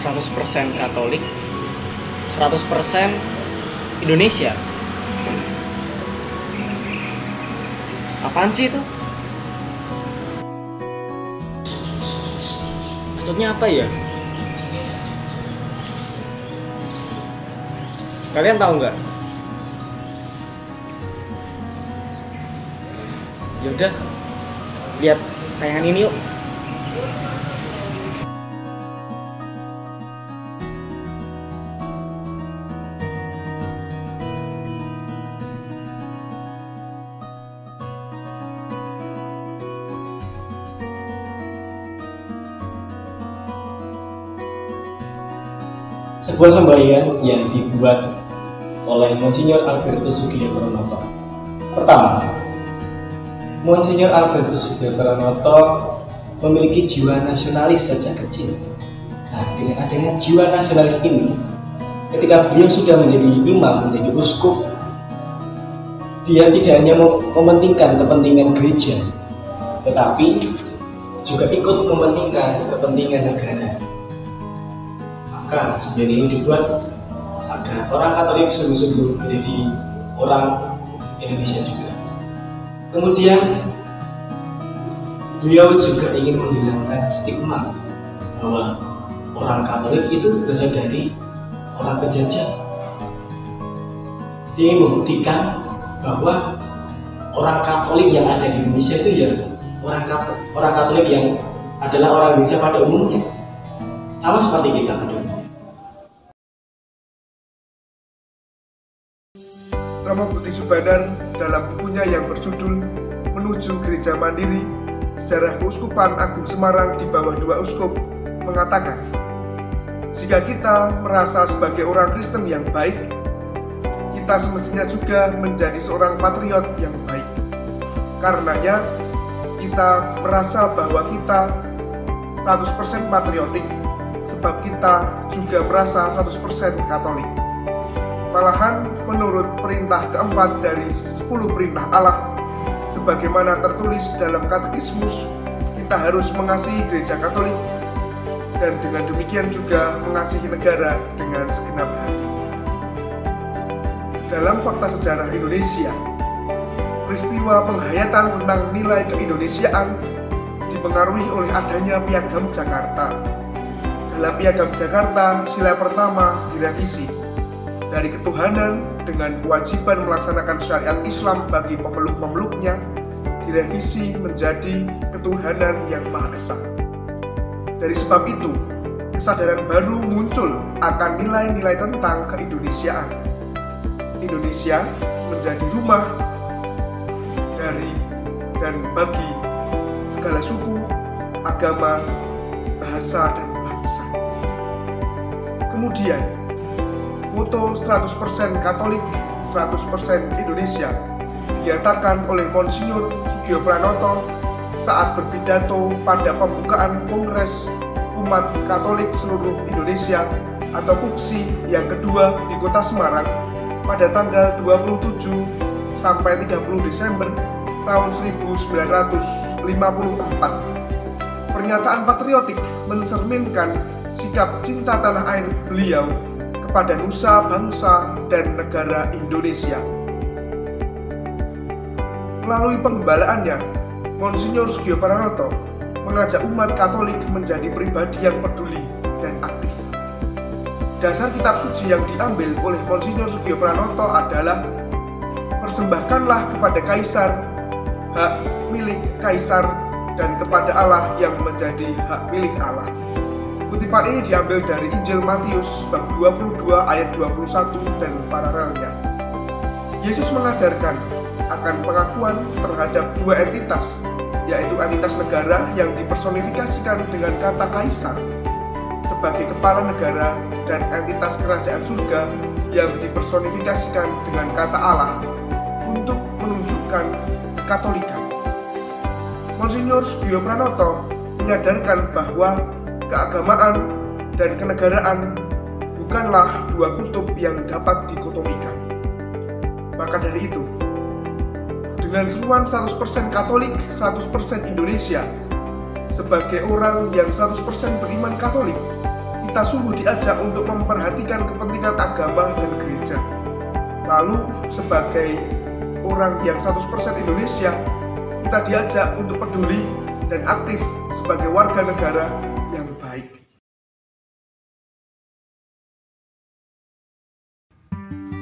100% Katolik, 100% Indonesia. Apaan sih itu? Maksudnya apa ya? Kalian tahu nggak? Yaudah, lihat tayangan ini yuk. Sebuah sembahyang yang dibuat oleh Monsinyur Albertus Sugiopranoto. Pertama, Monsinyur Albertus Sugiopranoto memiliki jiwa nasionalis sejak kecil. Nah, dengan adanya jiwa nasionalis ini, ketika beliau sudah menjadi imam, menjadi uskup, dia tidak hanya mementingkan kepentingan gereja, tetapi juga ikut mementingkan kepentingan negara. Maka sembahyang ini dibuat agar orang Katolik sungguh-sungguh menjadi orang Indonesia juga. Kemudian beliau juga ingin menghilangkan stigma bahwa orang Katolik itu berasal dari orang penjajah. Dia ingin membuktikan bahwa orang Katolik yang ada di Indonesia itu ya orang Katolik yang adalah orang Indonesia pada umumnya, sama seperti kita pada umumnya. Romo Budi Subandar dalam bukunya yang berjudul Menuju Gereja Mandiri, Sejarah Keuskupan Agung Semarang di bawah 2 uskup mengatakan, jika kita merasa sebagai orang Kristen yang baik, kita semestinya juga menjadi seorang patriot yang baik. Karenanya, kita merasa bahwa kita 100% patriotik, sebab kita juga merasa 100% Katolik. Malahan menurut perintah keempat dari 10 perintah Allah, sebagaimana tertulis dalam Katekismus, kita harus mengasihi gereja Katolik dan dengan demikian juga mengasihi negara dengan segenap hati. Dalam fakta sejarah Indonesia, peristiwa penghayatan tentang nilai keindonesiaan dipengaruhi oleh adanya Piagam Jakarta. Dalam Piagam Jakarta, sila pertama direvisi dari ketuhanan dengan kewajiban melaksanakan syariat Islam bagi pemeluk-pemeluknya direvisi menjadi ketuhanan yang Maha Esa. Dari sebab itu, kesadaran baru muncul akan nilai-nilai tentang keindonesiaan. Indonesia menjadi rumah dari dan bagi segala suku, agama, bahasa, dan bangsa. Kemudian, moto 100% Katolik, 100% Indonesia dinyatakan oleh Monsinyur Sugiopranoto saat berpidato pada pembukaan Kongres Umat Katolik Seluruh Indonesia atau KUKSI yang kedua di Kota Semarang pada tanggal 27 sampai 30 Desember tahun 1954. Pernyataan patriotik mencerminkan sikap cinta tanah air beliau kepada nusa, bangsa, dan negara Indonesia. Melalui penggembalaannya, Monsinyur Sugiopranoto mengajak umat Katolik menjadi pribadi yang peduli dan aktif. Dasar kitab suci yang diambil oleh Monsinyur Sugiopranoto adalah persembahkanlah kepada Kaisar hak milik Kaisar dan kepada Allah yang menjadi hak milik Allah. Kutipan ini diambil dari Injil Matius bab 22 ayat 21 dan paralelnya. Yesus mengajarkan akan pengakuan terhadap dua entitas, yaitu entitas negara yang dipersonifikasikan dengan kata Kaisar sebagai kepala negara dan entitas kerajaan surga yang dipersonifikasikan dengan kata Allah untuk menunjukkan kekatolikan. Monsinyur Sugiopranoto menyadarkan bahwa keagamaan dan kenegaraan bukanlah dua kutub yang dapat dikotomikan. Maka dari itu, dengan seruan 100% Katolik, 100% Indonesia, sebagai orang yang 100% beriman Katolik, kita kita sungguh diajak untuk memperhatikan kepentingan agama dan gereja. Lalu sebagai orang yang 100% Indonesia, kita diajak untuk peduli dan aktif sebagai warga negara yang baik.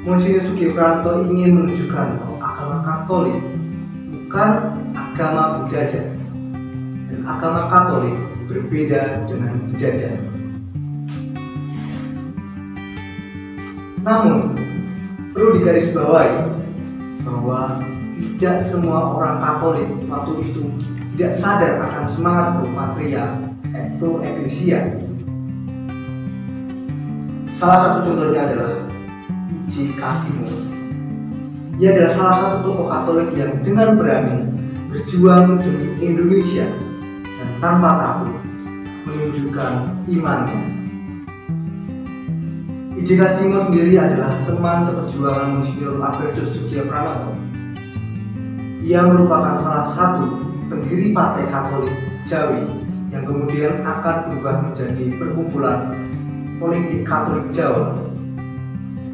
Monsinyur Sugiyopranoto ingin menunjukkan bahwa agama Katolik bukan agama penjajah, dan agama Katolik berbeda dengan penjajah. Namun, perlu digarisbawahi bahwa tidak semua orang Katolik waktu itu tidak sadar akan semangat pro patria dan pro ecclesia. Salah satu contohnya adalah I.J. Kasimo. Ia adalah salah satu tokoh Katolik yang dengan berani berjuang demi Indonesia dan tanpa takut menunjukkan imannya. I.J. Kasimo sendiri adalah teman seperjuangan Monsinyur Albertus Sugiyopranoto. Ia merupakan salah satu pendiri Partai Katolik Jawi yang kemudian akan berubah menjadi Perkumpulan Politik Katolik Jawa.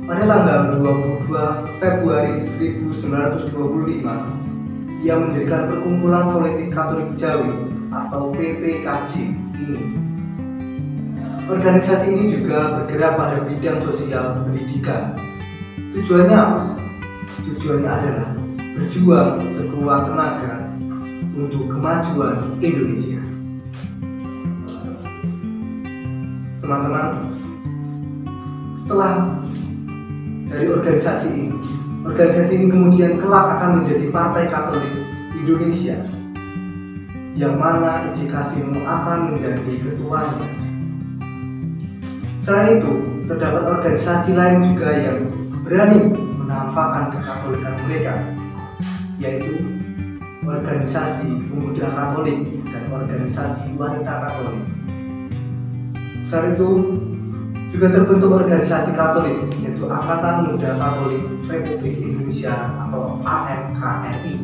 Pada tanggal 22 Februari 1925, ia mendirikan Perkumpulan Politik Katolik Jawi atau PPKJ ini. Organisasi ini juga bergerak pada bidang sosial pendidikan. Tujuannya apa? Tujuannya adalah berjuang sekuat tenaga untuk kemajuan Indonesia. Teman-teman, setelah dari organisasi ini kemudian kelak akan menjadi Partai Katolik Indonesia, yang mana I.J. Kasimo akan menjadi ketuanya. Selain itu, terdapat organisasi lain juga yang berani menampakkan kekatolikan mereka, yaitu organisasi pemuda Katolik dan organisasi wanita Katolik. Selain itu, juga terbentuk organisasi Katolik, yaitu Angkatan Muda Katolik Republik Indonesia atau AMKRI,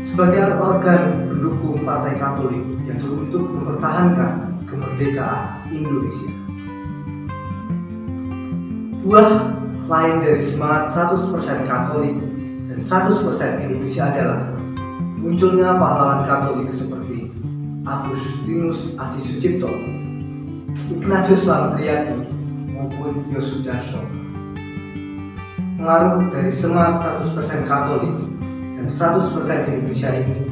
sebagai organ pendukung Partai Katolik yang untuk mempertahankan kemerdekaan Indonesia. Buah lain dari semangat 100% Katolik dan 100% Indonesia adalah munculnya pahlawan Katolik seperti Agustinus Adi Sucipto, Ignatius Lamtriadi maupun Yosudarso. Pengaruh dari semangat 100% Katolik dan 100% Indonesia ini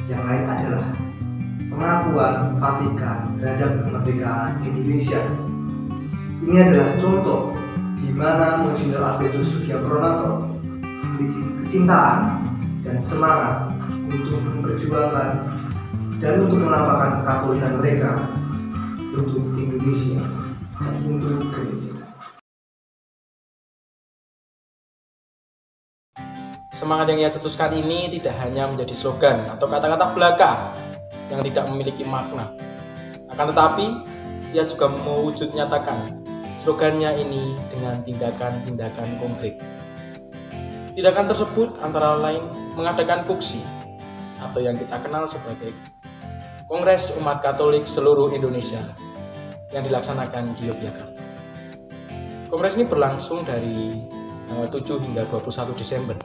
yang lain adalah pengakuan Vatikan terhadap kemerdekaan Indonesia. Ini adalah contoh di mana Monsinyur Albertus Sugiyopranoto memiliki kecintaan dan semangat untuk memperjuangkan dan untuk menampakkan kekatolikan mereka untuk Indonesia dan untuk gereja. Semangat yang ia cetuskan ini tidak hanya menjadi slogan atau kata-kata belaka yang tidak memiliki makna. Akan tetapi, ia juga mewujud nyatakan slogannya ini dengan tindakan-tindakan konkret. Tindakan tersebut antara lain mengadakan KUKSI atau yang kita kenal sebagai Kongres Umat Katolik Seluruh Indonesia yang dilaksanakan di Yogyakarta. Kongres ini berlangsung dari tanggal 7 hingga 21 Desember.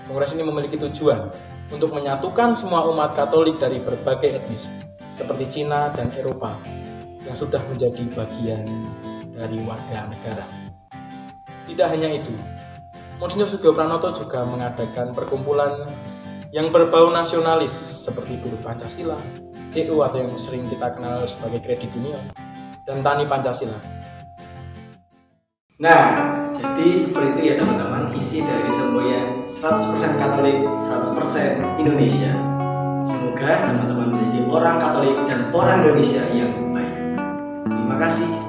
Kongres ini memiliki tujuan untuk menyatukan semua umat Katolik dari berbagai etnis seperti Cina dan Eropa yang sudah menjadi bagian dari warga negara. Tidak hanya itu, Monsinyur Sugiyopranoto juga mengadakan perkumpulan yang berbau nasionalis seperti Buruh Pancasila, CU atau yang sering kita kenal sebagai Kredit Union, dan Tani Pancasila. Nah, jadi seperti itu ya teman-teman isi dari semboyan 100% Katolik, 100% Indonesia. Semoga teman-teman menjadi orang Katolik dan orang Indonesia yang baik. Terima kasih.